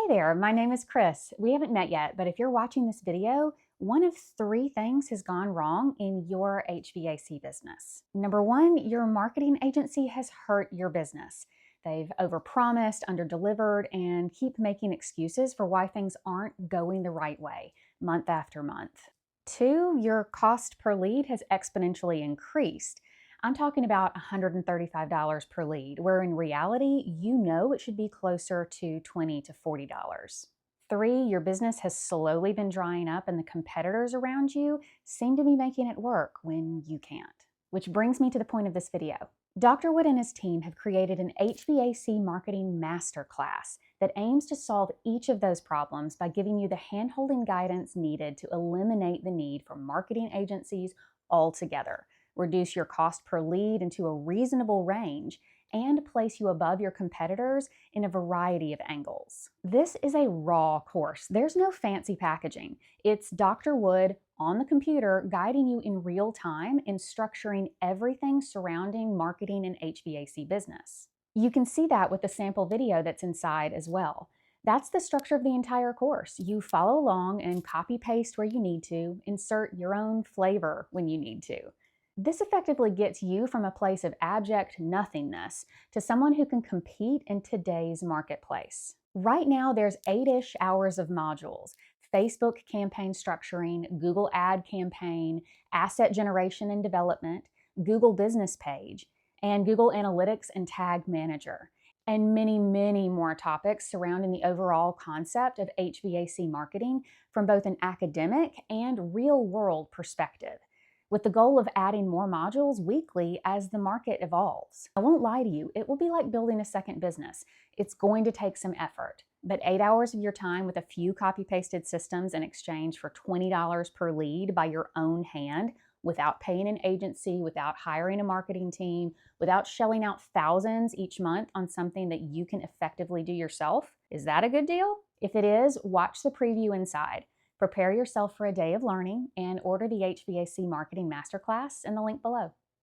there, my name is Chris. We haven't met yet, but if you're watching this video, one of three things has gone wrong in your HVAC business. Number one, your marketing agency has hurt your business. They've overpromised, underdelivered, and keep making excuses for why things aren't going the right way month after month. Two, your cost per lead has exponentially increased. I'm talking about $135 per lead, where in reality, you know it should be closer to $20 to $40. Three, your business has slowly been drying up and the competitors around you seem to be making it work when you can't. Which brings me to the point of this video. Dr. Wood and his team have created an HVAC marketing masterclass that aims to solve each of those problems by giving you the hand-holding guidance needed to eliminate the need for marketing agencies altogether, reduce your cost per lead into a reasonable range, and place you above your competitors in a variety of angles. This is a raw course. There's no fancy packaging. It's Dr. Wood on the computer guiding you in real time in structuring everything surrounding marketing and HVAC business. You can see that with the sample video that's inside as well. That's the structure of the entire course. You follow along and copy paste where you need to, insert your own flavor when you need to. This effectively gets you from a place of abject nothingness to someone who can compete in today's marketplace. Right now, there's 8-ish hours of modules: Facebook campaign structuring, Google ad campaign, asset generation and development, Google business page, and Google Analytics and Tag Manager, and many, many more topics surrounding the overall concept of HVAC marketing from both an academic and real-world perspective, with the goal of adding more modules weekly as the market evolves. I won't lie to you, it will be like building a second business. It's going to take some effort, but 8 hours of your time with a few copy-pasted systems in exchange for $20 per lead by your own hand, without paying an agency, without hiring a marketing team, without shelling out thousands each month on something that you can effectively do yourself. Is that a good deal? If it is, watch the preview inside. Prepare yourself for a day of learning and order the HVAC Marketing Masterclass in the link below.